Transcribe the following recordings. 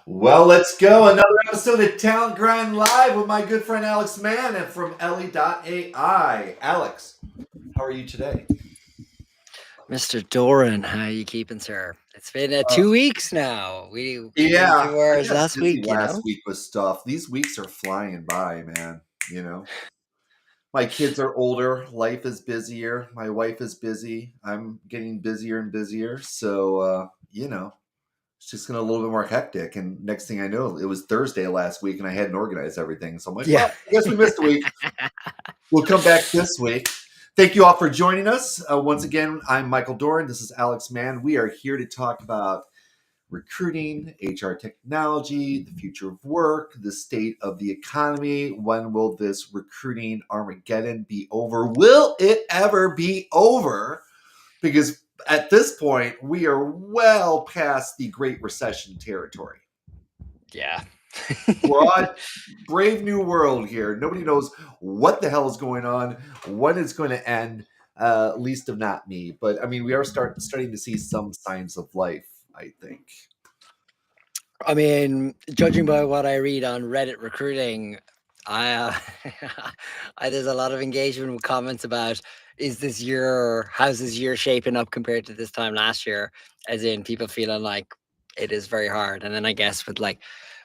Well, let's go. Another episode of Talent Grind Live with my good friend Alex Mann and from Ellie.ai. Alex, how are you today? Mr. Doran, how you keeping, sir? It's been Uh, 2 weeks now. We came yeah, to I ours got last busy week, last week with stuff. These weeks are flying by, man. You know, my kids are older. Life is busier. My wife is busy. I'm getting busier and busier. So, it's just going to a little bit more hectic. And next thing I know, it was Thursday last week and I hadn't organized everything. So I'm like, Yeah. well, I guess we missed a week. We'll come back this week. Thank you all for joining us. Once again, I'm Michael Doran. This is Alex Mann. We are here to talk about recruiting, HR technology, the future of work, the state of the economy. When will this recruiting Armageddon be over? Will it ever be over? Because at this point, we are well past the Great Recession territory. Yeah. Broad, brave new world here. Nobody knows what the hell is going on, when it's going to end. Least of not me, but I mean, we are starting to see some signs of life. I think. I mean, judging by what I read on Reddit recruiting, there's a lot of engagement with comments about how's this year shaping up compared to this time last year? As in people feeling like it is very hard. And then I guess with like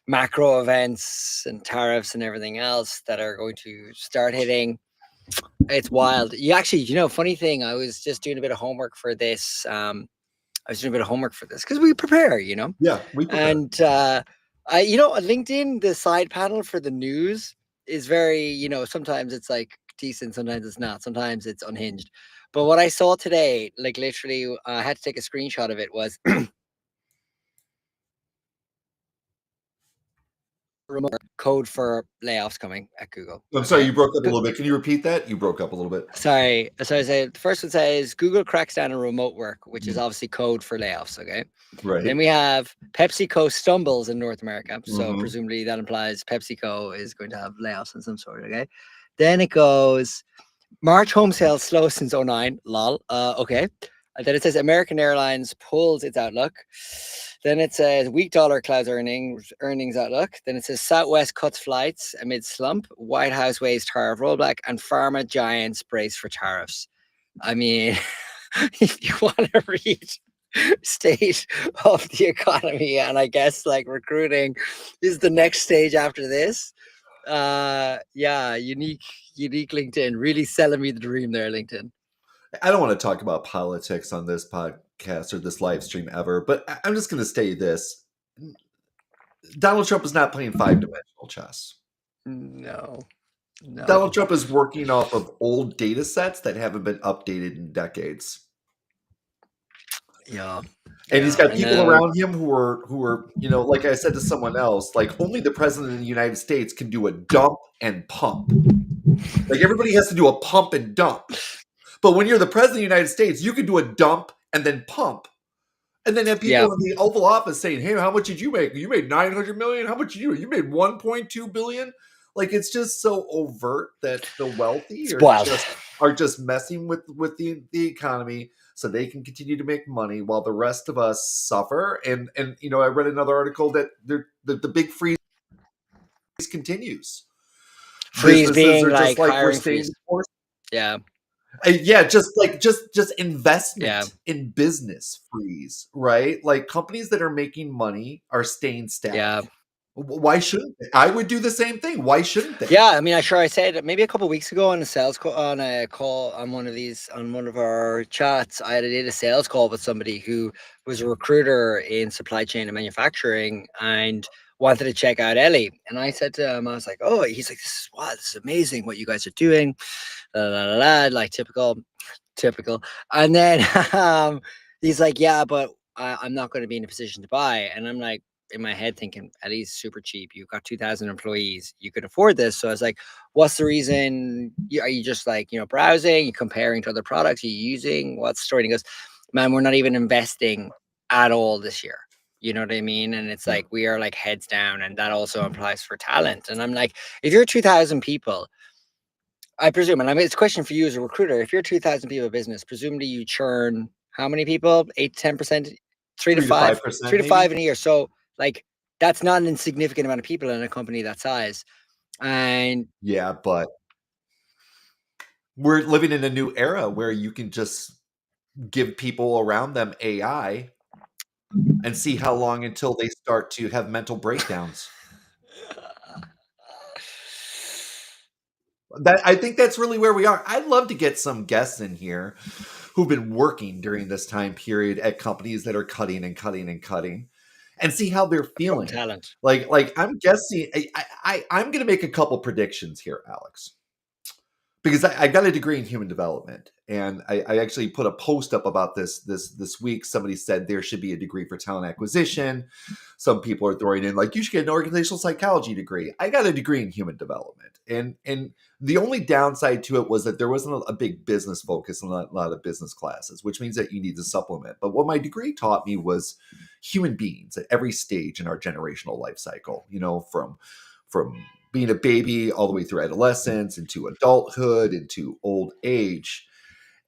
macro events and tariffs and everything else that are going to start hitting, it's wild. Funny thing, I was just doing a bit of homework for this. I was doing a bit of homework for this because we prepare. Yeah, we prepare. And on LinkedIn, the side panel for the news is very, sometimes it's like decent, sometimes it's not, sometimes it's unhinged. But what I saw today, like literally, I had to take a screenshot of it, was remote code for layoffs coming at Google. I'm sorry, Okay. you broke up a little bit. Can you repeat that? You broke up a little bit. Sorry. So I say the first one says Google cracks down on remote work, which is Mm, obviously code for layoffs. Okay. Then right. we have PepsiCo stumbles in North America. So Hmm. presumably that implies PepsiCo is going to have layoffs in some sort. Okay. Then it goes March home sales slow since '09. Lol. Okay. And then it says American Airlines pulls its outlook. Then it says weak dollar clouds earnings outlook. Then it says Southwest cuts flights amid slump. White House weighs tariff rollback, and pharma giants brace for tariffs. I mean, if you want to read state of the economy, and I guess like recruiting is the next stage after this. Yeah, unique LinkedIn, really selling me the dream there, LinkedIn. I don't want to talk about politics on this podcast or this live stream ever, but I'm just going to say this: Donald Trump is not playing five-dimensional chess. No, no. Donald Trump is working off of old data sets that haven't been updated in decades. Yeah, And he's yeah. got And people now, around him who are, like I said to someone else, like only the president of the United States can do a dump and pump. Like everybody has to do a pump and dump. But when you're the president of the United States, you can do a dump and then pump. And then have yeah, people in the Oval Office saying, "Hey, how much did you make? You made 900 million. How much did you? You made 1.2 billion." Like it's just so overt that the wealthy it's wild. are just messing with the economy so they can continue to make money while the rest of us suffer. And I read another article that the big freeze continues. Freeze Businesses being are just like like we're hiring staying freeze. the course. Yeah, Yeah, just like just yeah. investment in business freeze, right? Like companies that are making money are staying static. Yeah. Why shouldn't they? I would do the same thing. Why shouldn't they? Yeah, I mean, I said maybe a couple of weeks ago on a on a call on one of our chats. Did a sales call with somebody who was a recruiter in supply chain and manufacturing and wanted to check out Ellie. And I said to him, I was like, "Oh," he's like, this is amazing what you guys are doing." La, la, la, la, like typical. And then he's like, "Yeah, but I'm not going to be in a position to buy." And I'm like, in my head thinking, at least super cheap. You've got 2,000 employees. You could afford this. So I was like, what's the reason? Are you just like, browsing, you comparing to other products, you using? What's the story? And he goes, man, we're not even investing at all this year. You know what I mean? And it's Yeah. like, we are like heads down. And that also applies for talent. And I'm like, if you're 2,000 people, I presume, and I mean, it's a question for you as a recruiter. If you're 2,000 people business, presumably you churn how many people? 8 to 10%, three to Three to five, five three percent, to five maybe. in a year. So, like, That's not an insignificant amount of people in a company that size. And Yeah, but we're living in a new era where you can just give people around them AI and see how long until they start to have mental breakdowns. That I think that's really where we are. I'd love to get some guests in here who've been working during this time period at companies that are cutting and cutting and cutting, and see how they're from feeling. talent. Like I'm guessing. I'm going to make a couple predictions here, Alex, because I got a degree in human development, and I actually put a post up about this week. Somebody said there should be a degree for talent acquisition. Some people are throwing in like you should get an organizational psychology degree. I got a degree in human development, and the only downside to it was that there wasn't a big business focus in a lot of business classes, which means that you need to supplement. But what my degree taught me was human beings at every stage in our generational life cycle. You know, from being a baby all the way through adolescence into adulthood into old age.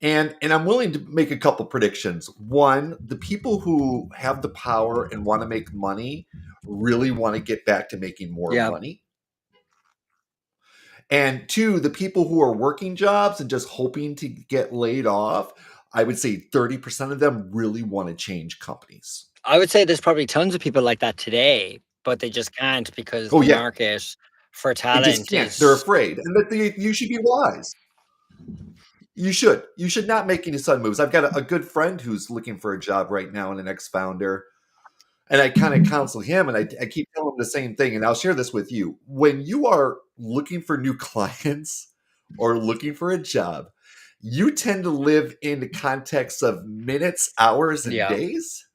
And I'm willing to make a couple predictions. One, the people who have the power and want to make money really want to get back to making more Yeah. money. And two, the people who are working jobs and just hoping to get laid off, I would say 30% of them really want to change companies. I would say there's probably tons of people like that today, but they just can't because Oh the yeah, market for they just talent can't. They're is. afraid, and you should be wise. You should. You should not make any sudden moves. I've got a good friend who's looking for a job right now and an ex-founder. And I kind of counsel him and I keep telling him the same thing. And I'll share this with you. When you are looking for new clients or looking for a job, you tend to live in the context of minutes, hours, and Yeah. days.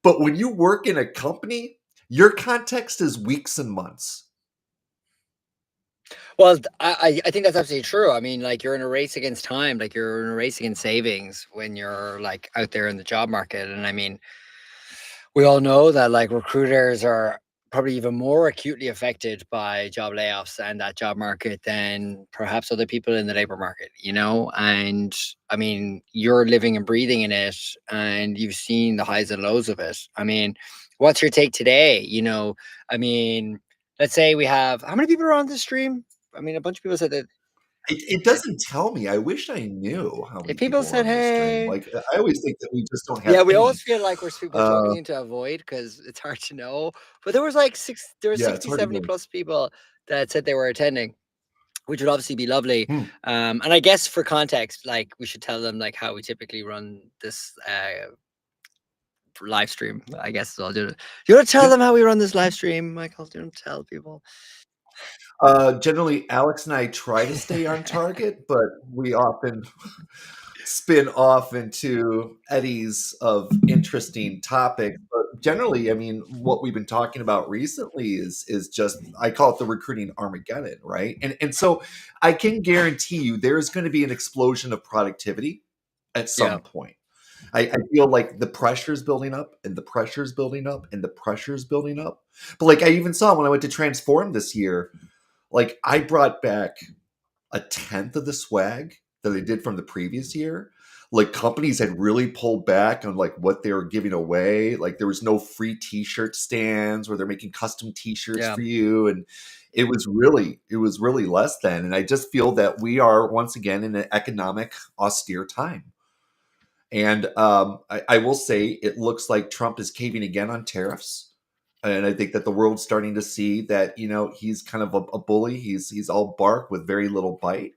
But when you work in a company, your context is weeks and months. Well, I think that's absolutely true. I mean, like you're in a race against time, like you're in a race against savings when you're like out there in the job market. And I mean, we all know that like recruiters are probably even more acutely affected by job layoffs and that job market than perhaps other people in the labor market, you know? And I mean, you're living and breathing in it and you've seen the highs and lows of it. I mean, what's your take today? You know, I mean, let's say we have how many people are on the stream? I mean, a bunch of people said that It if, doesn't tell me. I wish I knew how if many people people are said, on this stream. hey, Like I always think that we just don't have yeah, we always any. feel like we're people Uh, talking into a void because it's hard to know. But there was like there were yeah, it's 60, hard to 70 know. plus people that said they were attending, which would obviously be lovely. Hmm. And I guess for context, like we should tell them like how we typically run this live stream. I guess so I'll do it. You want to tell Yeah. them how we run this live stream, Michael? Do you want to tell people? Generally, Alex and I try to stay on target, but we often spin off into eddies of interesting topics. But generally, I mean, what we've been talking about recently is just I call it the recruiting Armageddon, right? And so I can guarantee you there's going to be an explosion of productivity at Yeah. some point. I feel like the pressure is building up and the pressure is building up and the pressure is building up. But like I even saw when I went to Transform this year, like I brought back a tenth of the swag that I did from the previous year. Like companies had really pulled back on like what they were giving away. Like there was no free t-shirt stands where they're making custom t-shirts Yeah. for you. And it was really less than. And I just feel that we are once again in an economic austere time. And I will say it looks like Trump is caving again on tariffs. And I think that the world's starting to see that, he's kind of a bully. He's all bark with very little bite.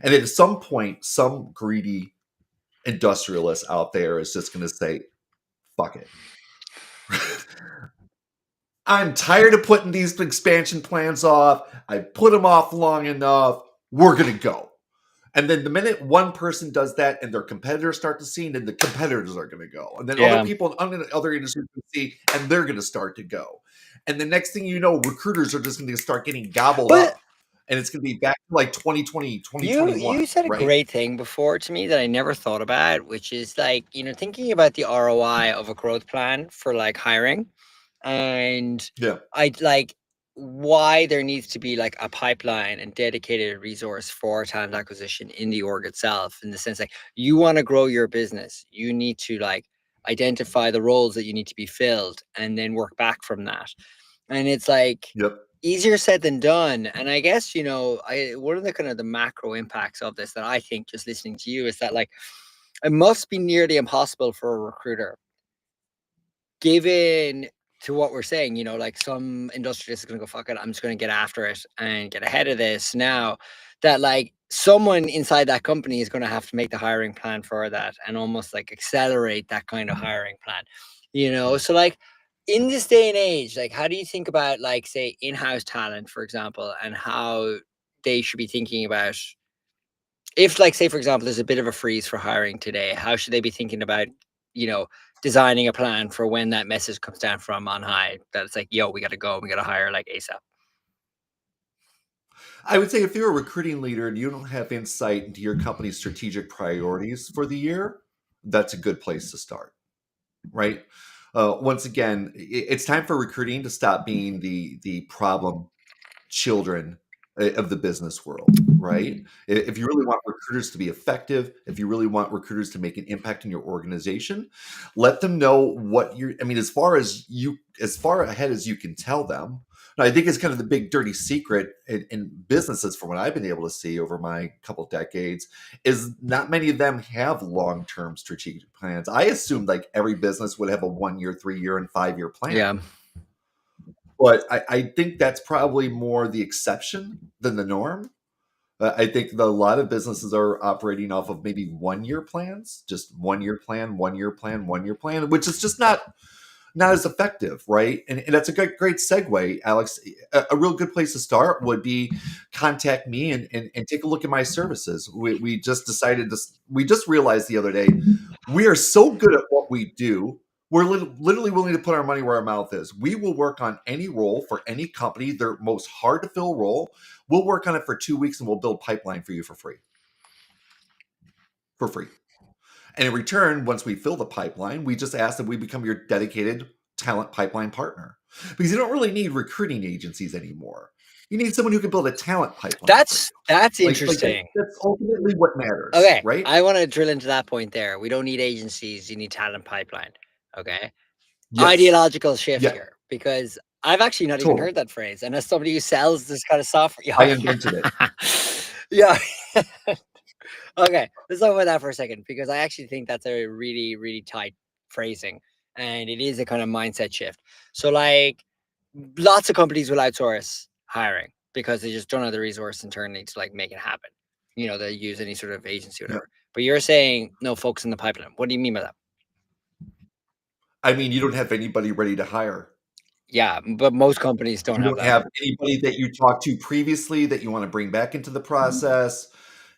And at some point, some greedy industrialist out there is just going to say, fuck it. I'm tired of putting these expansion plans off. I put them off long enough. We're going to go. And then the minute one person does that and their competitors start to see, then the competitors are going to go. And then other Yeah. people in other industries can see, and they're going to start to go. And the next thing you know, recruiters are just going to start getting gobbled But up. And it's going to be back to like 2020, you 2021, said a right? great thing before to me that I never thought about, which is like, you know, thinking about the ROI of a growth plan for like hiring and Yeah. I'd like why there needs to be like a pipeline and dedicated resource for talent acquisition in the org itself, in the sense like you want to grow your business, you need to like identify the roles that you need to be filled, and then work back from that. And it's like Yep. easier said than done. And I guess, I one of the kind of the macro impacts of this that I think, just listening to you, is that like it must be nearly impossible for a recruiter, given to what we're saying, like some industrialist is going to go, fuck it, I'm just going to get after it and get ahead of this now, that like someone inside that company is going to have to make the hiring plan for that and almost like accelerate that kind of hiring plan, So like in this day and age, like how do you think about like, say, in-house talent, for example, and how they should be thinking about, if like, say for example, there's a bit of a freeze for hiring today, how should they be thinking about, you know designing a plan for when that message comes down from on high, that it's like, yo, we got to go, we got to hire like ASAP? I would say if you're a recruiting leader and you don't have insight into your company's strategic priorities for the year, that's a good place to start, right? Once again, it's time for recruiting to stop being the problem children of the business world, right? If you really want recruiters to be effective, if you really want recruiters to make an impact in your organization, let them know what you're. I mean, as far ahead as you can tell them. Now, I think it's kind of the big dirty secret in businesses, from what I've been able to see over my couple decades, is not many of them have long-term strategic plans. I assumed like every business would have a 1 year, 3 year, and 5 year plan. Yeah. But I think that's probably more the exception than the norm. I think that a lot of businesses are operating off of maybe 1 year plans, just 1 year plan, 1 year plan, 1 year plan, which is just not as effective, right? And that's a great segue, Alex. A real good place to start would be contact me and take a look at my services. We just decided we just realized the other day, we are so good at what we do. We're literally willing to put our money where our mouth is. We will work on any role for any company, their most hard to fill role. We'll work on it for 2 weeks and we'll build pipeline for you for free. For free. And in return, once we fill the pipeline, we just ask that we become your dedicated talent pipeline partner. Because you don't really need recruiting agencies anymore. You need someone who can build a talent pipeline. That's interesting. That's ultimately what matters. Okay, right? I want to drill into that point there. We don't need agencies, you need talent pipeline. Okay. Yes. Ideological shift Yeah. here, because I've actually not even Totally. heard that phrase. And as somebody who sells this kind of software, I invented it. Yeah. Okay, let's talk about that for a second, because I actually think that's a really, really tight phrasing, and it is a kind of mindset shift. So, like, lots of companies will outsource hiring because they just don't have the resource internally to like make it happen. They use any sort of agency, or whatever. But you're saying no, focus in the pipeline. What do you mean by that? I mean, you don't have anybody ready to hire. Yeah, but most companies don't You have don't that. have anybody that you talked to previously that you want to bring back into the process.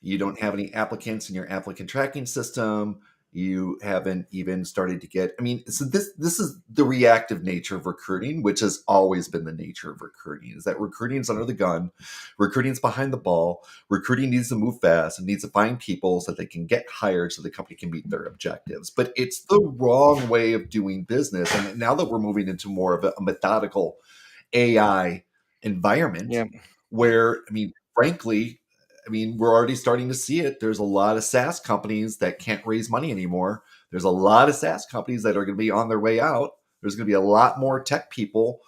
You don't have any applicants in your applicant tracking system. You haven't even started to get. I mean, so this is the reactive nature of recruiting, which has always been the nature of recruiting. Is that recruiting's under the gun, recruiting's behind the ball. Recruiting needs to move fast and needs to find people so that they can get hired, so the company can meet their objectives. But it's the wrong way of doing business. And now that we're moving into more of a methodical AI environment, Yeah. where, I mean, frankly, we're already starting to see it. There's a lot of SaaS companies that can't raise money anymore. There's a lot of SaaS companies that are going to be on their way out. There's going to be a lot more tech people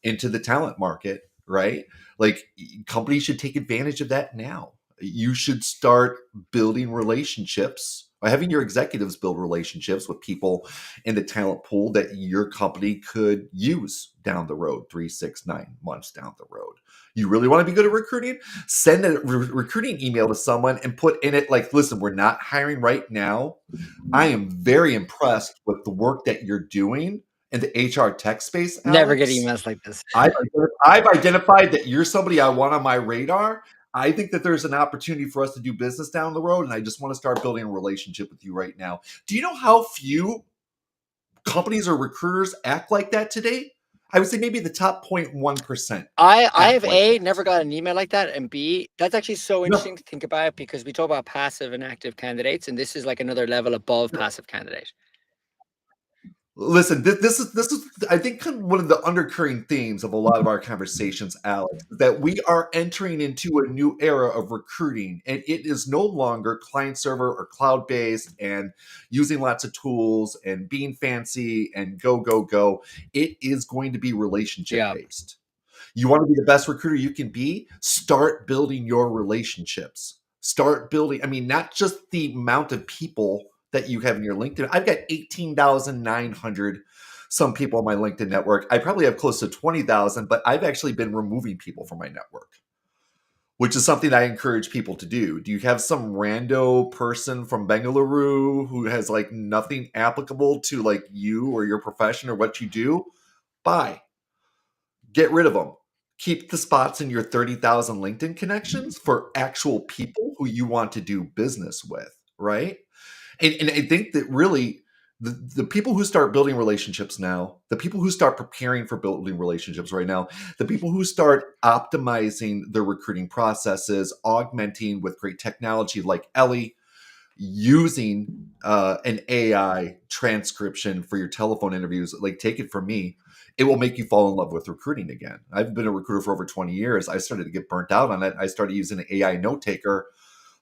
into the talent market, right? Like, companies should take advantage of that now. You should start building relationships, or having your executives build relationships with people in the talent pool that your company could use down the road, 3, 6, 9 months down the road. You really want to be good at recruiting? Send a recruiting email to someone and put in it like, listen, we're not hiring right now. I am very impressed with the work that you're doing in the HR tech space, Alex. Never get emails like this. I've identified that you're somebody I want on my radar. I think that there's an opportunity for us to do business down the road, and I just want to start building a relationship with you right now. Do you know how few companies or recruiters act like that today? I would say maybe the top 0.1%. I have never got an email like that, and B, that's actually so interesting to think about, because we talk about passive and active candidates, and this is like another level above passive candidate. Listen, this is I think kind of one of the undercurring themes of a lot of our conversations, Alex, that we are entering into a new era of recruiting, and it is no longer client server or cloud based and using lots of tools and being fancy and go go go. It is going to be relationship Yeah. based. You want to be the best recruiter you can be? Start building your relationships. Start building, I mean, not just the amount of people that you have in your LinkedIn. I've got 18,900 some people on my LinkedIn network. I probably have close to 20,000, but I've actually been removing people from my network, which is something I encourage people to do. Do you have some rando person from Bengaluru who has like nothing applicable to like you or your profession or what you do? Bye. Get rid of them. Keep the spots in your 30,000 LinkedIn connections for actual people who you want to do business with, right? And I think that really the people who start building relationships now, the people who start preparing for building relationships right now, the people who start optimizing their recruiting processes, augmenting with great technology like Ellie, using an AI transcription for your telephone interviews, like take it from me, it will make you fall in love with recruiting again. I've been a recruiter for over 20 years. I started to get burnt out on it. I started using an AI note taker.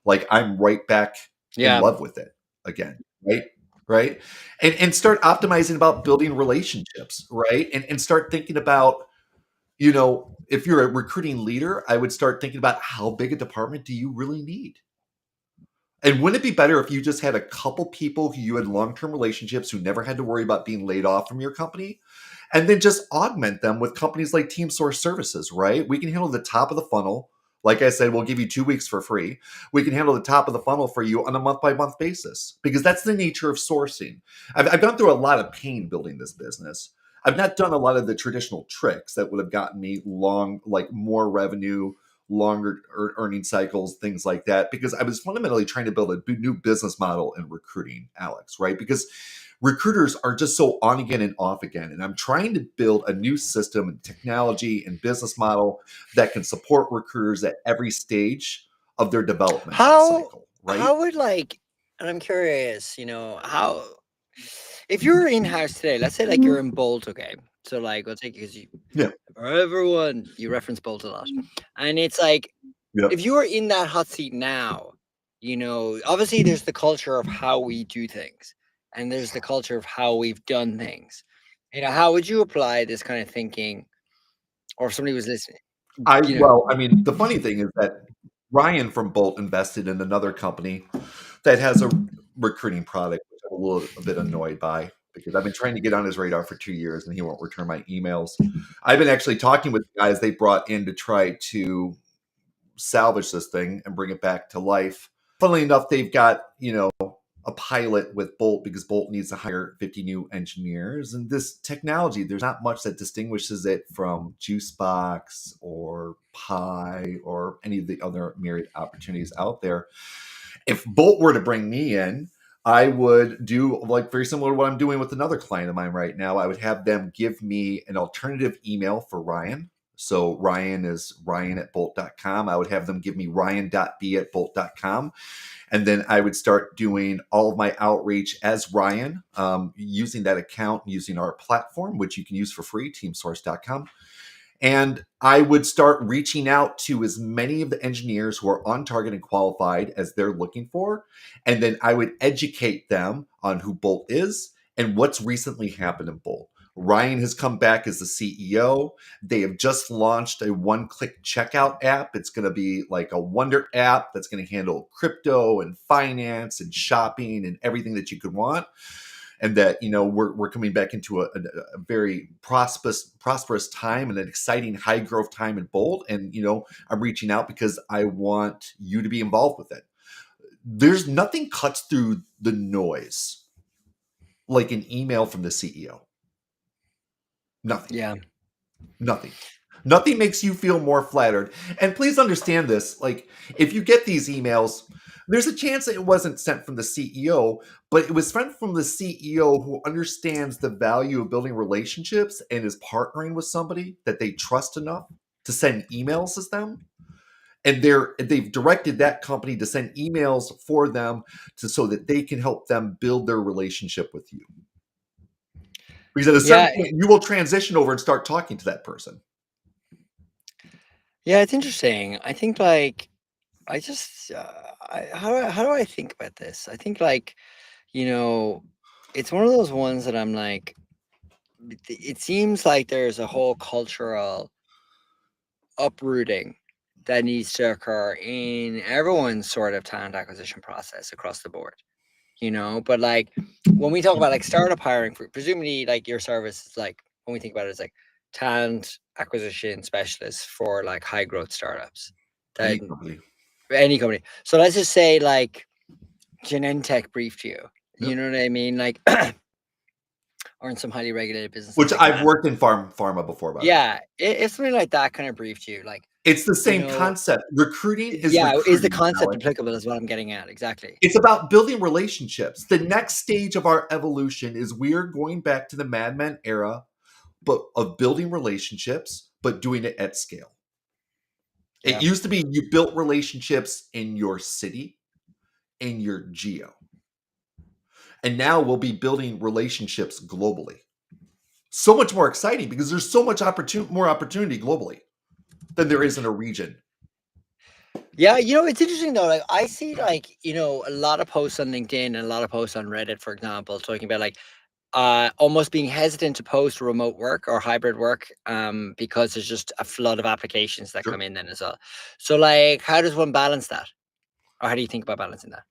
Like I'm right back in Yeah. love with it again. Right. Right. And start optimizing about building relationships. Right. And start thinking about, if you're a recruiting leader, I would start thinking about how big a department do you really need? And wouldn't it be better if you just had a couple people who you had long-term relationships who never had to worry about being laid off from your company? And then just augment them with companies like Team Source Services, right? We can handle the top of the funnel. Like I said, we'll give you 2 weeks for free. We can handle the top of the funnel for you on a month by month basis because that's the nature of sourcing. I've gone through a lot of pain building this business. I've not done a lot of the traditional tricks that would have gotten me like more revenue, longer earning cycles, things like that, because I was fundamentally trying to build a new business model in recruiting, Alex, right? Because recruiters are just so on again and off again. And I'm trying to build a new system and technology and business model that can support recruiters at every stage of their developmental How cycle, right? how would like, and I'm curious, how if you're in house today, let's say like you're in Bolt, okay. So like we'll take because you Yeah. for everyone, you reference Bolt a lot. And it's like Yep. if you are in that hot seat now, obviously there's the culture of how we do things, and there's the culture of how we've done things. How would you apply this kind of thinking, or if somebody was listening, you know? Well, I mean, the funny thing is that Ryan from Bolt invested in another company that has a recruiting product, which I'm a bit annoyed by because I've been trying to get on his radar for 2 years and he won't return my emails. I've been actually talking with the guys they brought in to try to salvage this thing and bring it back to life. Funnily enough, they've got, a pilot with Bolt because Bolt needs to hire 50 new engineers. And this technology, there's not much that distinguishes it from Juicebox or Pi or any of the other myriad opportunities out there. If Bolt were to bring me in, I would do like very similar to what I'm doing with another client of mine right now. I would have them give me an alternative email for Ryan. So Ryan is Ryan at bolt.com. I would have them give me ryan.b at bolt.com. And then I would start doing all of my outreach as Ryan, using that account, using our platform, which you can use for free, teamsource.com. And I would start reaching out to as many of the engineers who are on target and qualified as they're looking for. And then I would educate them on who Bolt is and what's recently happened in Bolt. Ryan has come back as the CEO. They have just launched a one-click checkout app. It's going to be like a wonder app that's going to handle crypto and finance and shopping and everything that you could want. And that, we're coming back into a very prosperous time and an exciting high growth time in Bolt. And, I'm reaching out because I want you to be involved with it. There's nothing cuts through the noise like an email from the CEO. Nothing. Yeah. Nothing makes you feel more flattered. And please understand this, like if you get these emails, there's a chance that it wasn't sent from the CEO, but it was sent from the CEO who understands the value of building relationships and is partnering with somebody that they trust enough to send emails as them. And they've directed that company to send emails for them so that they can help them build their relationship with you. Because at a certain Yeah, point, you will transition over and start talking to that person. yeah, it's interesting. I think like I just how do I think about this? I think like, you know, it's one of those ones that I'm like, it seems like there's a whole cultural uprooting that needs to occur in everyone's sort of talent acquisition process across the board, but like when we talk about like startup hiring, for presumably like your service is like, when we think about it, it's like talent acquisition specialists for like high growth startups, that Any company. any company. So let's just say like Genentech briefed you, Yep. you know what I mean, like or in some highly regulated business Which like I've that. worked in pharma before, by the way. Yeah, if something like that kind of briefed you, like, It's the you same know concept. Recruiting is yeah, is the recruiting, concept Alex. applicable is what I'm getting at, exactly. It's about building relationships. The next stage of our evolution is we are going back to the Mad Men era, but of building relationships, but doing it at scale. It Yeah. used to be you built relationships in your city, in your geo. And now we'll be building relationships globally. So much more exciting because there's so much more opportunity globally than there is in a region. Yeah, it's interesting though. Like I see like, a lot of posts on LinkedIn and a lot of posts on Reddit, for example, talking about like almost being hesitant to post remote work or hybrid work because there's just a flood of applications that come Sure. in then as well. So like how does one balance that? Or how do you think about balancing that?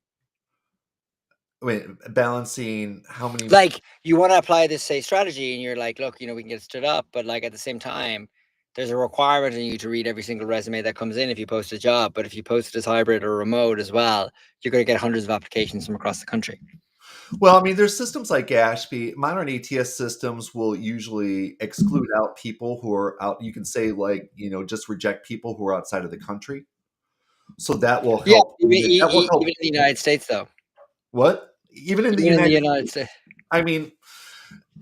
Wait, balancing how many. Like you want to apply this say strategy and you're like, look, we can get stood up, but like at the same time, there's a requirement on you to read every single resume that comes in if you post a job. But if you post it as hybrid or remote as well, you're going to get hundreds of applications from across the country. Well, I mean, there's systems like Ashby. Modern ATS systems will usually exclude out people who are out. You can say, like, just reject people who are outside of the country. So that will Yeah, help. That will even help. in the United States, though. What? Even in the Even in the United United States. States. I mean,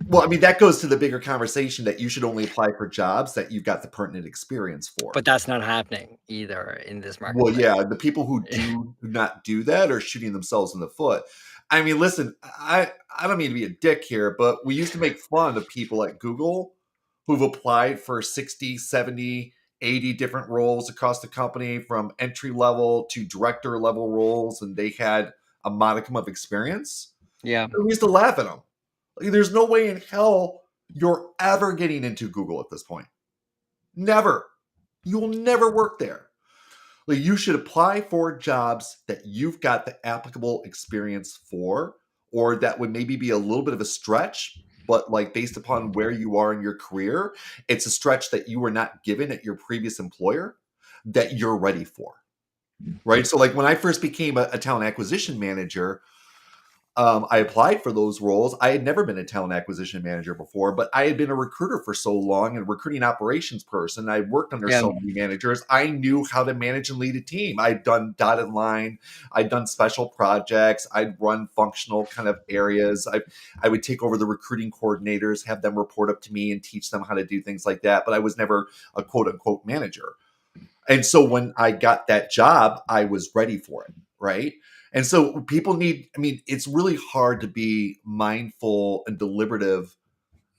well, I mean, that goes to the bigger conversation that you should only apply for jobs that you've got the pertinent experience for. But that's not happening either in this Well, marketplace. yeah, the people who do not do that are shooting themselves in the foot. I mean, listen, I don't mean to be a dick here, but we used to make fun of people at Google who've applied for 60, 70, 80 different roles across the company from entry level to director level roles, and they had a modicum of experience. Yeah. We used to laugh at them. Like, there's no way in hell you're ever getting into Google at this point. Never. You will never work there. Like, you should apply for jobs that you've got the applicable experience for, or that would maybe be a little bit of a stretch, but like based upon where you are in your career, it's a stretch that you were not given at your previous employer that you're ready for. Right. So, like, when I first became a talent acquisition manager, I applied for those roles. I had never been a talent acquisition manager before, but I had been a recruiter for so long and recruiting operations person. I worked under Yeah. so many managers. I knew how to manage and lead a team. I'd done dotted line. I'd done special projects. I'd run functional kind of areas. I would take over the recruiting coordinators, have them report up to me and teach them how to do things like that. But I was never a quote unquote manager. And so when I got that job, I was ready for it. Right. And so people need, I mean, it's really hard to be mindful and deliberative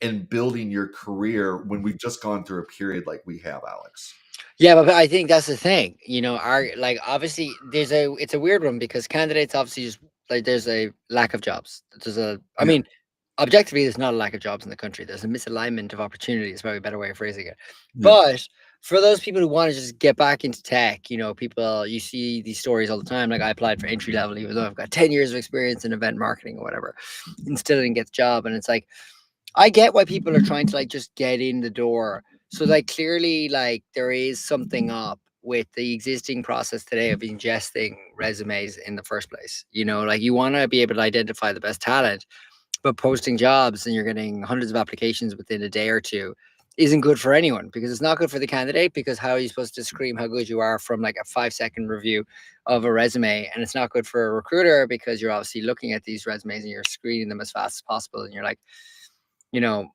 in building your career when we've just gone through a period like we have, Alex. Yeah, but I think that's the thing. Our like obviously it's a weird one because candidates obviously just like there's a lack of jobs. I Yeah. mean, objectively, there's not a lack of jobs in the country. There's a misalignment of opportunity. Is probably a better way of phrasing it. Yeah. But for those people who want to just get back into tech, people you see these stories all the time. Like I applied for entry level, even though I've got 10 years of experience in event marketing or whatever, and still didn't get the job. And it's like I get why people are trying to like just get in the door. So like clearly like there is something up with the existing process today of ingesting resumes in the first place. Like you want to be able to identify the best talent, but posting jobs and you're getting hundreds of applications within a day or two isn't good for anyone because it's not good for the candidate because how are you supposed to scream how good you are from like a 5-second review of a resume, and it's not good for a recruiter because you're obviously looking at these resumes and you're screening them as fast as possible and you're like, you know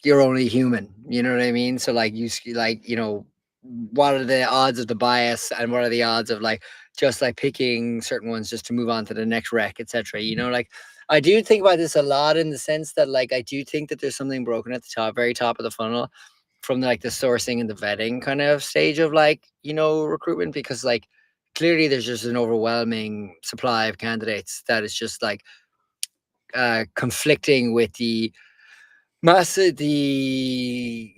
you're only human, you know what I mean? So like what are the odds of the bias and what are the odds of like just like picking certain ones just to move on to the next rec, etc. You know, like I do think about this a lot in the sense that like I do think that there's something broken at the top, very top of the funnel, from like the sourcing and the vetting kind of stage of like, you know, recruitment, because like clearly there's just an overwhelming supply of candidates that is just like conflicting with the massive the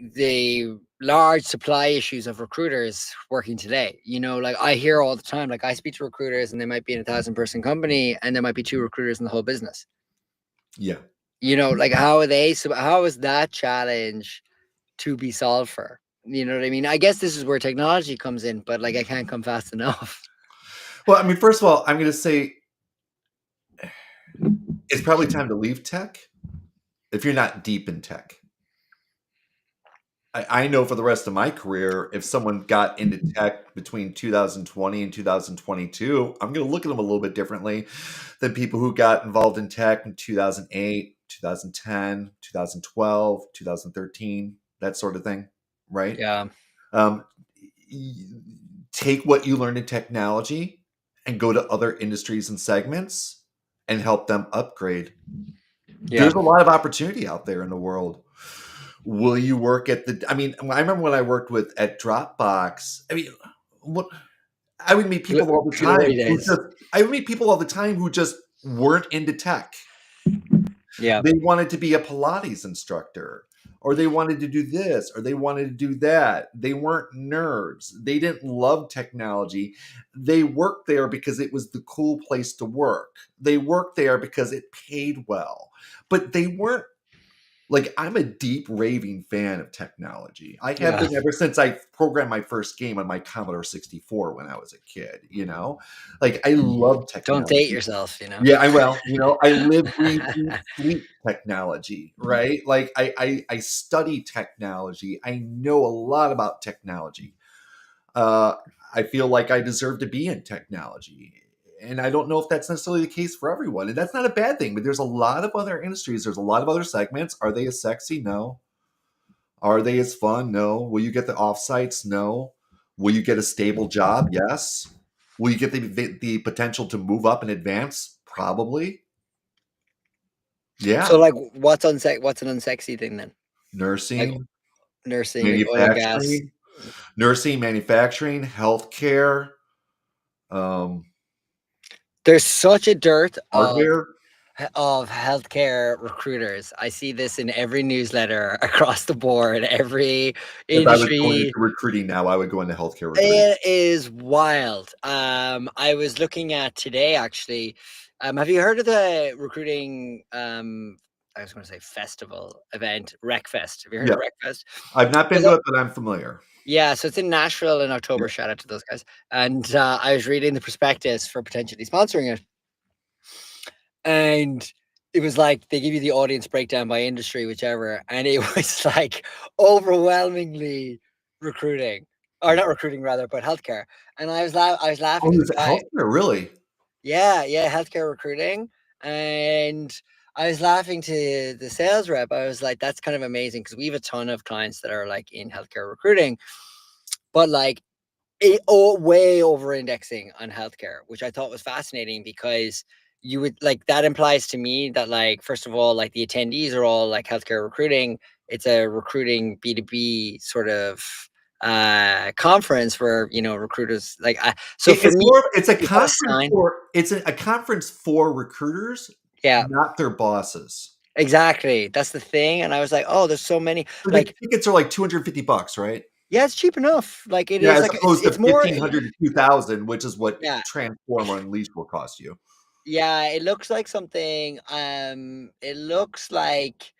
large supply issues of recruiters working today. You know, like I hear all the time, like I speak to recruiters and they might be in a 1,000-person company and there might be 2 recruiters in the whole business. Yeah. You know, like how are they, so how is that challenge to be solved for? You know what I mean? I guess this is where technology comes in, but like I can't come fast enough. Well, I mean, first of all, I'm going to say it's probably time to leave tech if you're not deep in tech. I know for the rest of my career, if someone got into tech between 2020 and 2022, I'm going to look at them a little bit differently than people who got involved in tech in 2008, 2010, 2012, 2013, that sort of thing, right? Yeah. Um, Take what you learned in technology and go to other industries and segments and help them upgrade. Yeah. There's a lot of opportunity out there in the world. Will you work at I remember when I worked at Dropbox. I mean, what I would meet people all the time. I would meet people all the time who just weren't into tech. Yeah. They wanted to be a Pilates instructor, or they wanted to do this, or they wanted to do that. They weren't nerds. They didn't love technology. They worked there because it was the cool place to work. They worked there because it paid well. But they weren't like, I'm a deep raving fan of technology. I have been ever since I programmed my first game on my Commodore 64 when I was a kid, you know? Like, I love technology. Don't date yourself, you know? Yeah, I will. You know, I live, breathe, eat, sleep technology, right? Like, I study technology. I know a lot about technology. I feel like I deserve to be in technology. And I don't know if that's necessarily the case for everyone. And that's not a bad thing, but there's a lot of other industries. There's a lot of other segments. Are they as sexy? No. Are they as fun? No. Will you get the offsites? No. Will you get a stable job? Yes. Will you get the potential to move up and advance? Probably. Yeah. So like what's an unsexy thing then? Nursing, like nursing, like oil and gas. Nursing, manufacturing, healthcare. There's such a dearth hardware. of healthcare recruiters. I see this in every newsletter across the board, every industry. If I was going into recruiting now, I would go into healthcare recruiting. It is wild. I was looking at today actually. Have you heard of the recruiting I was going to say festival event, RecFest? Have you heard of RecFest? I've not been to it, but I'm familiar. Yeah, so it's in Nashville in October. Shout out to those guys. And I was reading the prospectus for potentially sponsoring it. And it was like they give you the audience breakdown by industry, whichever. And it was like overwhelmingly recruiting. Or not recruiting, rather, but healthcare. And I was laughing. Oh, is it healthcare, really? Yeah, healthcare recruiting. And I was laughing to the sales rep. I was like, that's kind of amazing because we have a ton of clients that are like in healthcare recruiting, but like way over indexing on healthcare, which I thought was fascinating because you would like that implies to me that like, first of all, like the attendees are all like healthcare recruiting. It's a recruiting B2B sort of conference where, you know, recruiters like so for me it's a conference a conference for recruiters, not their bosses. Exactly, that's the thing. And I was like, oh, there's so many, like tickets are like $250, right? Yeah, it's cheap enough. Like it is as like opposed to it's more 1,500 to 2,000, which is what Transformer Unleashed will cost you. Yeah, it looks like something. It looks like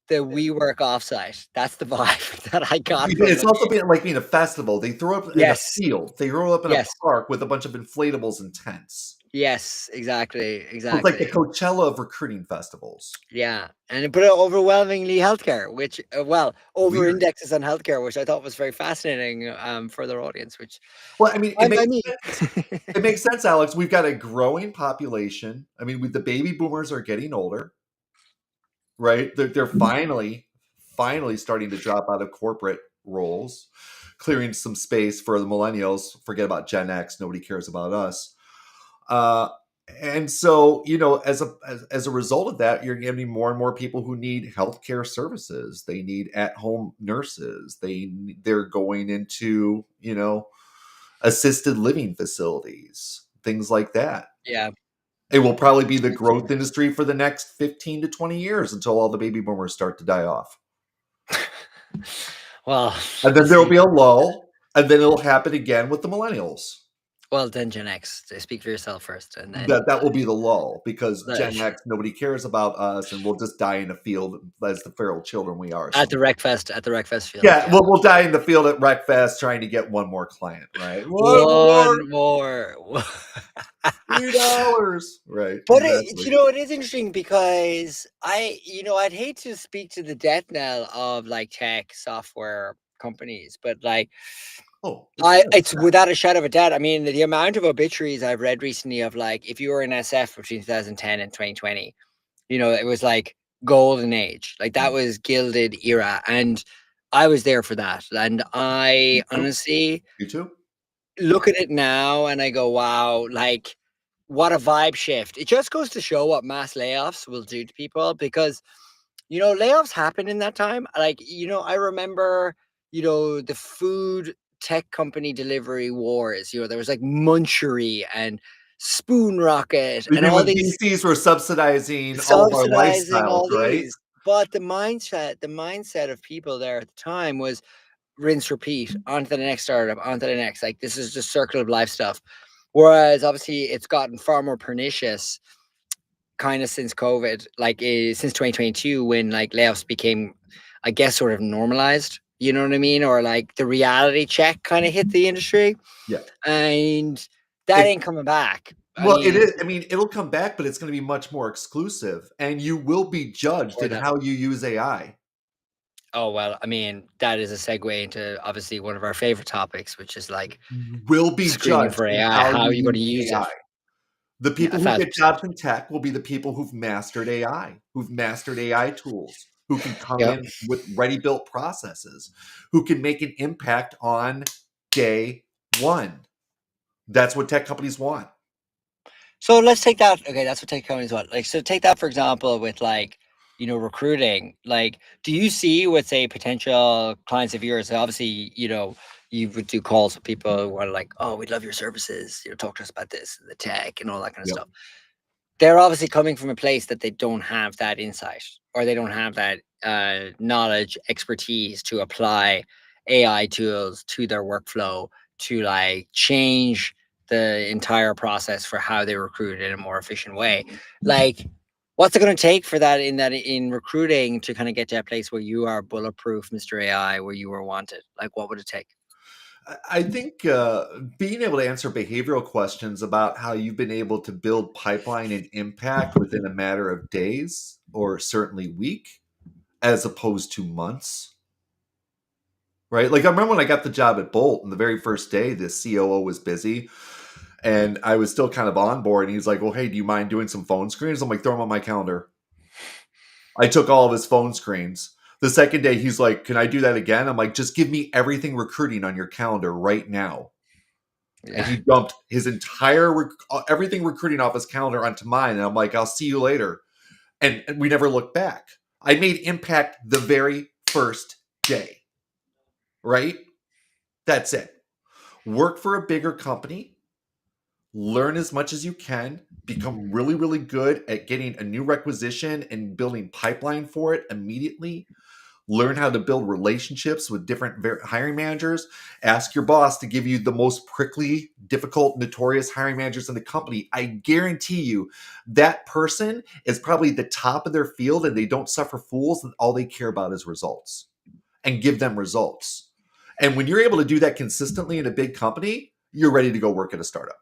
the WeWork offsite. That's the vibe that I got. It's also being a festival. They throw up in a field. They throw up in a park with a bunch of inflatables and tents. Yes, exactly. So it's like the Coachella of recruiting festivals. Yeah, and it put it overwhelmingly healthcare, which over indexes on healthcare, which I thought was very fascinating for their audience. Which, well, I mean, it makes sense, Alex. We've got a growing population. I mean, the baby boomers are getting older, right? They're finally starting to drop out of corporate roles. clearing some space for the millennials. Forget about Gen X. Nobody cares about us. Uh, and so, as a result of that, you're getting more and more people who need healthcare services. They need at-home nurses. They're going into, assisted living facilities, things like that. Yeah. It will probably be the growth industry for the next 15 to 20 years until all the baby boomers start to die off. Well, And then there will be a lull, and then it'll happen again with the millennials. well, then Gen X. Speak for yourself first, and then That will be the lull, because Gen the- X, nobody cares about us, and we'll just die in a field as the feral children we are. at the Wreckfest field. Yeah, we'll die in the field at Wreckfest trying to get one more client, right? One more. $3, right? But Exactly. it is interesting because I'd hate to speak to the death knell of like tech software companies, but like Oh, it's without a shadow of a doubt. I mean, the amount of obituaries I've read recently of like if you were in SF between 2010 and 2020, it was like golden age, like that was gilded era, and I was there for that. And I honestly you too. look at it now and I go, wow, like what a vibe shift. It just goes to show what mass layoffs will do to people, because layoffs happen in that time. Like, I remember, the food tech company delivery wars. There was like Munchery and Spoon Rocket You and mean all when these VCs were subsidizing all of our subsidizing lifestyles, all right? these. But the mindset of people there at the time was rinse, repeat, onto the next startup, onto the next. Like this is just circle of life stuff. Whereas obviously it's gotten far more pernicious kind of since COVID, like since 2022, when like layoffs became, I guess, sort of normalized. You know what I mean? Or like the reality check kind of hit the industry, Yeah. and that ain't coming back. It is. I mean, it'll come back, but it's going to be much more exclusive, and you will be judged in how you use AI. Oh, well, I mean, that is a segue into obviously one of our favorite topics, which is like Will be screening judged for in AI. how How are you going to use use AI. it? The Yeah, people who get 1,000%. jobs in tech will be the people who've mastered AI, who've mastered AI tools, who can come Yep. in with ready-built processes, who can make an impact on day one. That's what tech companies want. So let's take that. Okay, that's what tech companies want. Like, so take that for example with like, recruiting. Like, do you see with say potential clients of yours? Obviously, you would do calls with people who are like, "Oh, we'd love your services. Talk to us about this, the tech, and all that kind of Yep. stuff." They're obviously coming from a place that they don't have that insight, or they don't have that knowledge, expertise to apply AI tools to their workflow to like change the entire process for how they recruit in a more efficient way. Like, what's it going to take for that in recruiting to kind of get to a place where you are bulletproof, Mr. AI, where you are wanted? Like, what would it take? I think being able to answer behavioral questions about how you've been able to build pipeline and impact within a matter of days, or certainly week, as opposed to months, right? Like I remember when I got the job at Bolt, and the very first day, the COO was busy, and I was still kind of on board. And he's like, "Well, hey, do you mind doing some phone screens?" I'm like, "Throw them on my calendar." I took all of his phone screens. The second day, he's like, "Can I do that again?" I'm like, "Just give me everything recruiting on your calendar right now." And Yeah. he dumped his entire everything recruiting off his calendar onto mine. And I'm like, "I'll see you later." And we never looked back. I made impact the very first day, right? That's it. Work for a bigger company, learn as much as you can, become really, really good at getting a new requisition and building pipeline for it immediately. Learn how to build relationships with different hiring managers. Ask your boss to give you the most prickly, difficult, notorious hiring managers in the company. I guarantee you that person is probably the top of their field, and they don't suffer fools, and all they care about is results, and give them results. And when you're able to do that consistently in a big company, you're ready to go work at a startup.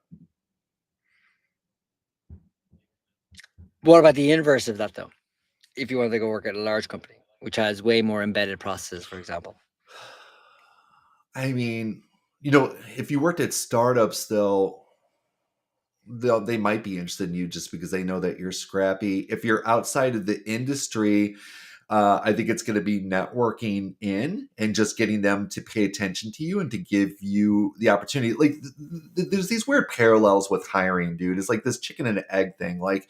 What about the inverse of that, though? If you want to go work at a large company, which has way more embedded processes, for example. I mean, if you worked at startups, they might be interested in you just because they know that you're scrappy. If you're outside of the industry, I think it's going to be networking in and just getting them to pay attention to you and to give you the opportunity. Like, there's these weird parallels with hiring, dude. It's like this chicken and egg thing. Like,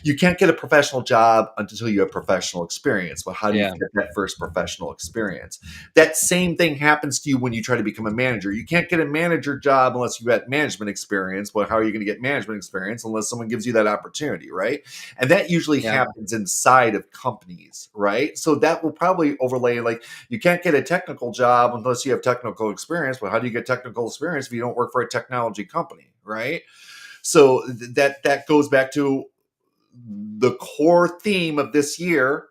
you can't get a professional job until you have professional experience. But how do you Yeah. get that first professional experience? That same thing happens to you when you try to become a manager. You can't get a manager job unless you have management experience. Well, how are you going to get management experience unless someone gives you that opportunity, right? And that usually Yeah. happens inside of companies, right? So that will probably overlay, like, you can't get a technical job unless you have technical experience. But how do you get technical experience if you don't work for a technology company, right? So that goes back to the core theme of this year.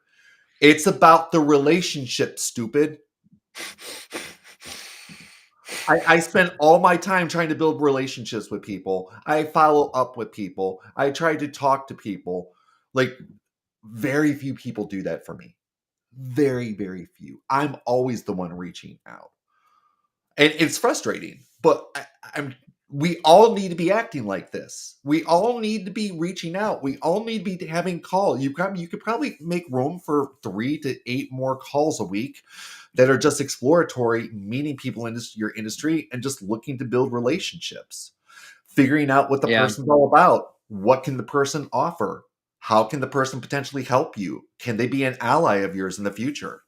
It's about the relationship, stupid. I spend all my time trying to build relationships with people. I follow up with people. I try to talk to people. Like, very few people do that for me. Very, very few. I'm always the one reaching out. And it's frustrating, but we all need to be acting like this. We all need to be reaching out. We all need to be having calls. You could probably make room for 3 to 8 more calls a week that are just exploratory, meeting people in your industry and just looking to build relationships, figuring out what the Yeah. person's all about. What can the person offer? How can the person potentially help you? Can they be an ally of yours in the future?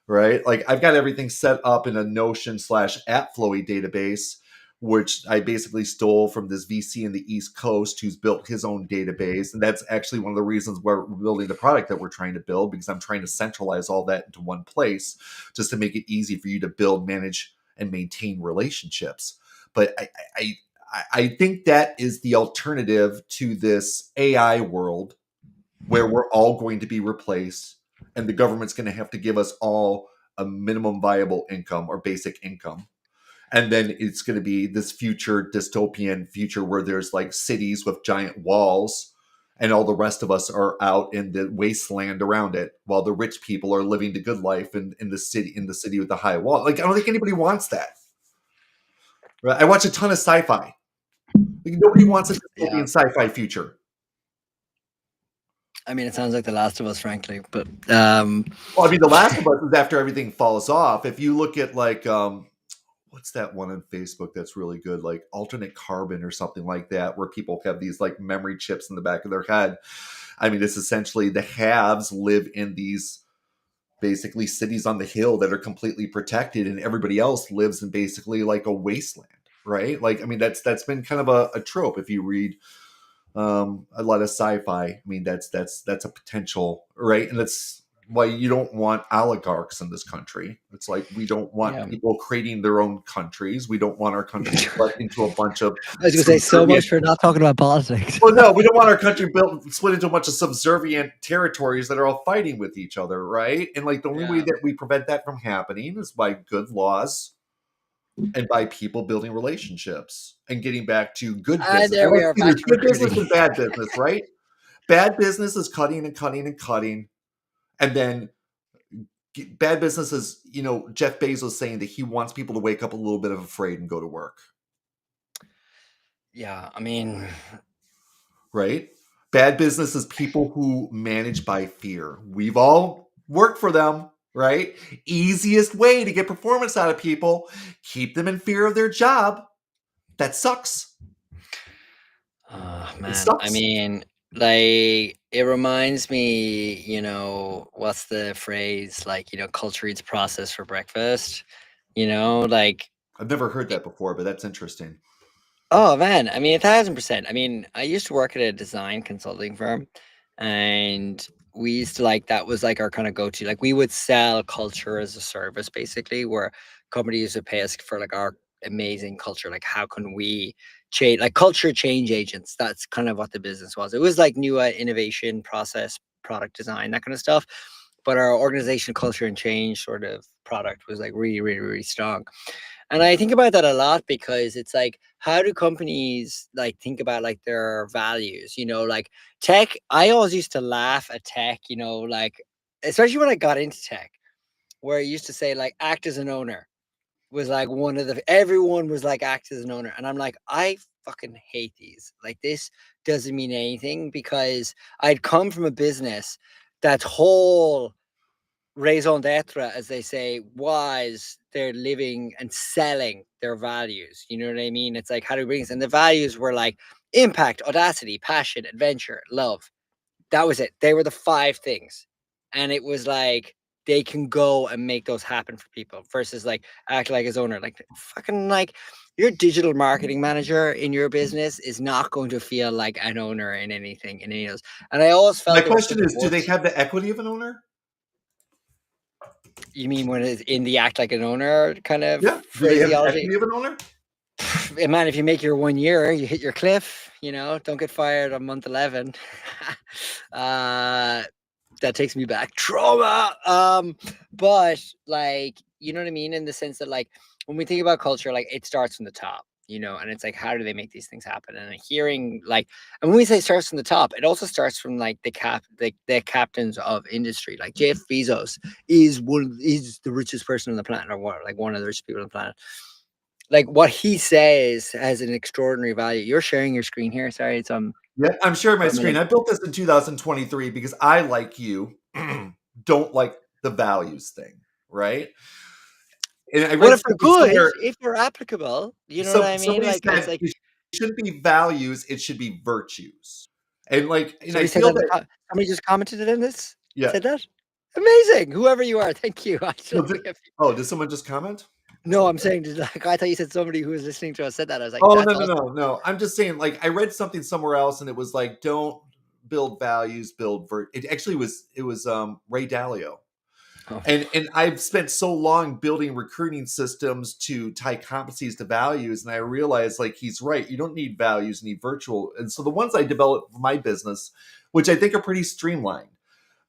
Right? Like, I've got everything set up in a Notion / AppFlowy database, which I basically stole from this VC in the East Coast who's built his own database. And that's actually one of the reasons why we're building the product that we're trying to build, because I'm trying to centralize all that into one place just to make it easy for you to build, manage, and maintain relationships. But I think that is the alternative to this AI world where we're all going to be replaced and the government's going to have to give us all a minimum viable income or basic income. And then it's going to be this future dystopian future where there's like cities with giant walls and all the rest of us are out in the wasteland around it while the rich people are living the good life in the city with the high wall. Like, I don't think anybody wants that. Right? I watch a ton of sci-fi. Like, nobody wants a dystopian sci-fi future. I mean, it sounds like The Last of Us, frankly, but well, I mean, The Last of Us is after everything falls off. If you look at like what's that one on Facebook that's really good, like Alternate Carbon or something like that, where people have these like memory chips in the back of their head. I mean, it's essentially the haves live in these basically cities on the hill that are completely protected, and everybody else lives in basically like a wasteland, right? Like, I mean, that's been kind of a trope if you read a lot of sci-fi. I mean, that's a potential, right? And that's why you don't want oligarchs in this country. It's like, we don't want people creating their own countries. We don't want our country split into a bunch of. I was going to say so much for not talking about politics. Well, no, we don't want our country split into a bunch of subservient territories that are all fighting with each other, right? And like, the only way that we prevent that from happening is by good laws and by people building relationships and getting back to good business. There we are. There's good business and bad business, right? Bad business is cutting and cutting and cutting. And then bad business is, Jeff Bezos saying that he wants people to wake up a little bit of afraid and go to work. Yeah, I mean. Right? Bad business is people who manage by fear. We've all worked for them. Right? Easiest way to get performance out of people, keep them in fear of their job. That sucks. Man, I mean, like, it reminds me, what's the phrase? Like, culture eats process for breakfast. Like, I've never heard that before, but that's interesting. Oh man, I mean, 1,000%. I mean, I used to work at a design consulting firm, and we used to that was like our kind of go-to. Like, we would sell culture as a service, basically, where companies would pay us for like our amazing culture. Like, how can we change, like, culture change agents? That's kind of what the business was. It was like new innovation, process, product design, that kind of stuff. But our organization culture and change sort of product was like really, really, really strong. And I think about that a lot because it's like, how do companies like think about like their values? Like tech, I always used to laugh at tech, like, especially when I got into tech, where I used to say like act as an owner was like everyone was like act as an owner. And I'm like, I fucking hate these. Like, this doesn't mean anything, because I'd come from a business that's whole raison d'etre, as they say, was they're living and selling their values. You know what I mean? It's like, how do we bring this? And the values were like impact, audacity, passion, adventure, love. That was it. They were the 5 things. And it was like, they can go and make those happen for people versus like act like his owner. Like, fucking, like, your digital marketing manager in your business is not going to feel like an owner in anything, in any of those. And I always My felt there was question such a is, do they voice. have the equity of an owner? You mean when it's in the act like an owner kind of Yeah. Do they have the phraseology? equity of an owner? Man, if you make your 1 year, you hit your cliff, don't get fired on month 11. uh, that takes me back. Trauma. But like, you know what I mean? In the sense that, like, when we think about culture, like, it starts from the top, and it's like, how do they make these things happen? And hearing, like, and when we say starts from the top, it also starts from like the captains of industry. Like Jeff Bezos is the richest person on the planet, or what, like one of the richest people on the planet. Like, what he says has an extraordinary value. You're sharing your screen here. Sorry, it's Yeah, I'm sharing my for a screen. minute. I built this in 2023 because I, like you, don't like the values thing, right? And I Well, read if they're something good, somewhere. if they're applicable, you know what I mean? Somebody Like, it's said like, it shouldn't be values; it should be virtues. And I somebody said feel that in the that, somebody just commented it in this? yeah. Said that? Amazing. Whoever you are, thank you. No, Actually, we have did someone just comment? no, I'm saying, like, I thought you said somebody who was listening to us said that. I was like, Oh, that's no, no, awesome. no, no. I'm just saying, like, I read something somewhere else, and it was like, don't build values, build It actually was Ray Dalio. Oh, And I've spent so long building recruiting systems to tie competencies to values, and I realized, like, he's right. You don't need values, you need virtual. And so the ones I developed for my business, which I think are pretty streamlined: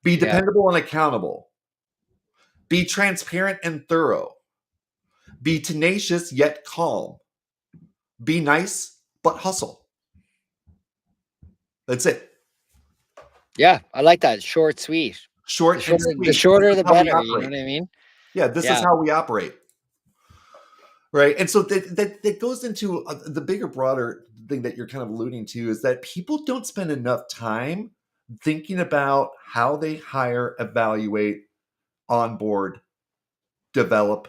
be yeah. dependable and accountable, be transparent and thorough, be tenacious yet calm, be nice but hustle. That's it. Yeah, I like that. Short, sweet. The Short and shorter the sweet. This shorter, is the how we better. You know operate. what I mean? Yeah, this is Yeah. how we operate. Right. And so that goes into the bigger, broader thing that you're kind of alluding to, is that people don't spend enough time thinking about how they hire, evaluate, onboard, develop,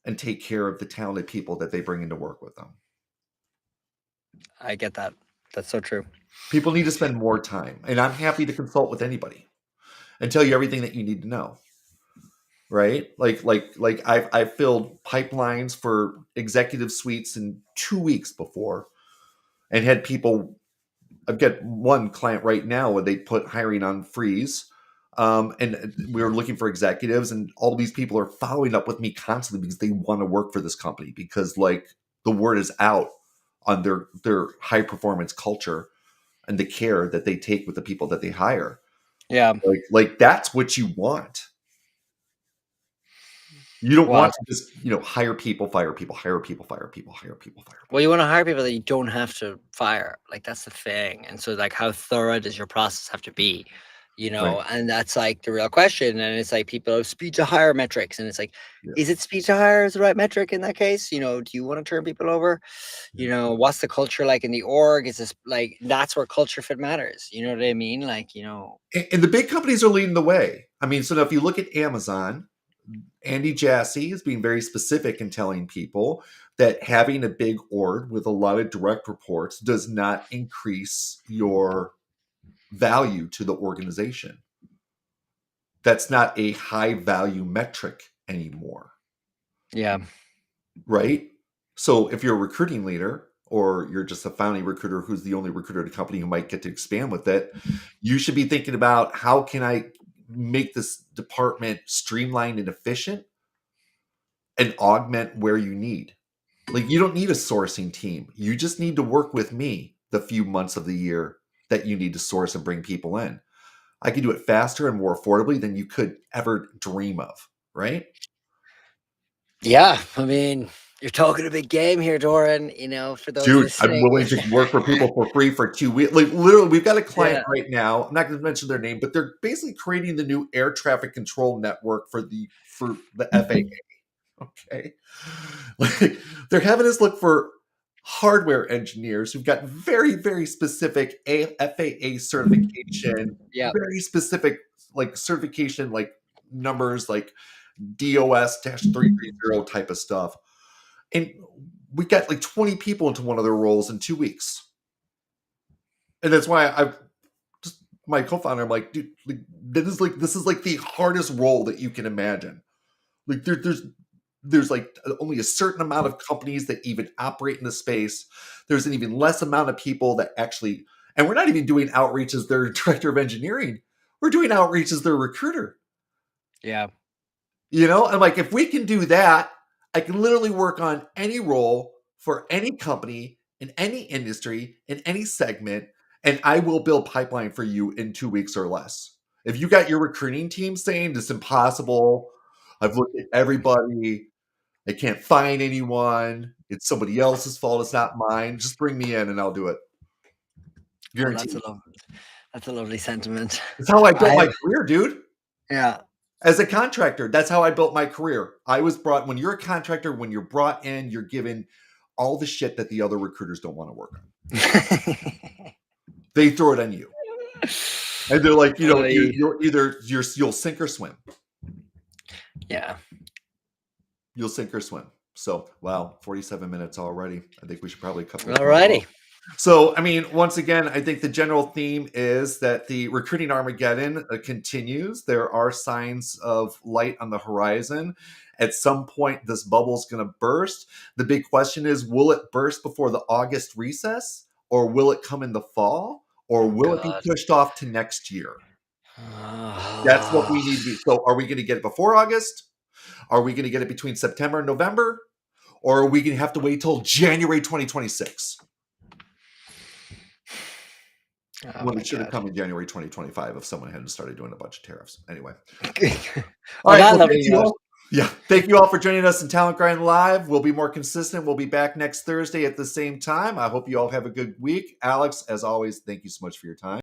and take care of the talented people that they bring in to work with them. I get that. That's so true. People need to spend more time. And I'm happy to consult with anybody and tell you everything that you need to know. Right? Like I've filled pipelines for executive suites in 2 weeks before, and had people. I've got one client right now where they put hiring on freeze. And we were looking for executives, and all these people are following up with me constantly because they want to work for this company, because, like, the word is out on their high performance culture and the care that they take with the people that they hire. Yeah. Like that's what you want. You don't Well, want to just, hire people, fire people, hire people, fire people, hire people, fire people. Well, you want to hire people that you don't have to fire. Like, that's the thing. And so, like, how thorough does your process have to be? Right. And that's like the real question. And it's like, people have speed to hire metrics. And it's like, Yeah. is it speed to hire is the right metric in that case? Do you want to turn people over? What's the culture like in the org? Is this like, that's where culture fit matters? You know what I mean? Like, And the big companies are leading the way. I mean, so now if you look at Amazon, Andy Jassy is being very specific in telling people that having a big org with a lot of direct reports does not increase your value to the organization. That's not a high value metric anymore. yeah. Right? So if you're a recruiting leader, or you're just a founding recruiter who's the only recruiter at a company who might get to expand with it, you should be thinking about, how can I make this department streamlined and efficient and augment where you need. Like, you don't need a sourcing team. You just need to work with me the few months of the year that you need to source and bring people in. I can do it faster and more affordably than you could ever dream of, right? Yeah. I mean, you're talking a big game here, Doran, for those Dude, I'm listening. willing to work for people for free for 2 weeks. Like, literally, we've got a client Yeah. right now. I'm not going to mention their name, but they're basically creating the new air traffic control network for the FAA. Okay. Like, they're having us look for hardware engineers who've got very, very specific FAA certification, Yeah. very specific, like, certification, like numbers like DOS-330 type of stuff. And we got like 20 people into one of their roles in 2 weeks. And that's why I've just my co-founder, I'm like, dude, like, this is like the hardest role that you can imagine. Like there's like only a certain amount of companies that even operate in the space. There's an even less amount of people that actually, and we're not even doing outreach as their director of engineering. We're doing outreach as their recruiter. Yeah. You know, and like if we can do that, I can literally work on any role for any company in any industry in any segment, and I will build pipeline for you in 2 weeks or less. If you got your recruiting team saying it's impossible, I've looked at everybody, I can't find anyone, it's somebody else's fault, it's not mine, just bring me in and I'll do it. Oh, Guaranteed. that's a lovely sentiment. That's how I built my career, dude. Yeah. As a contractor, that's how I built my career. I was brought, when you're a contractor, when you're brought in, you're given all the shit that the other recruiters don't want to work on. They throw it on you. And they're like, you know, you'll sink or swim. Yeah. You'll sink or swim. So, wow, 47 minutes already. I think we should probably cut this. Alrighty. So, I mean, once again, I think the general theme is that the recruiting Armageddon continues. There are signs of light on the horizon. At some point, this bubble is going to burst. The big question is, will it burst before the August recess, or will it come in the fall, or will it be pushed off to next year? That's what we need to be. So, are we going to get it before August? Are we going to get it between September and November? Or are we going to have to wait till January 2026? When it should have come in January 2025 if someone hadn't started doing a bunch of tariffs. Anyway. All right. Well, thank you all for joining us in Talent Grind Live. We'll be more consistent. We'll be back next Thursday at the same time. I hope you all have a good week. Alex, as always, thank you so much for your time.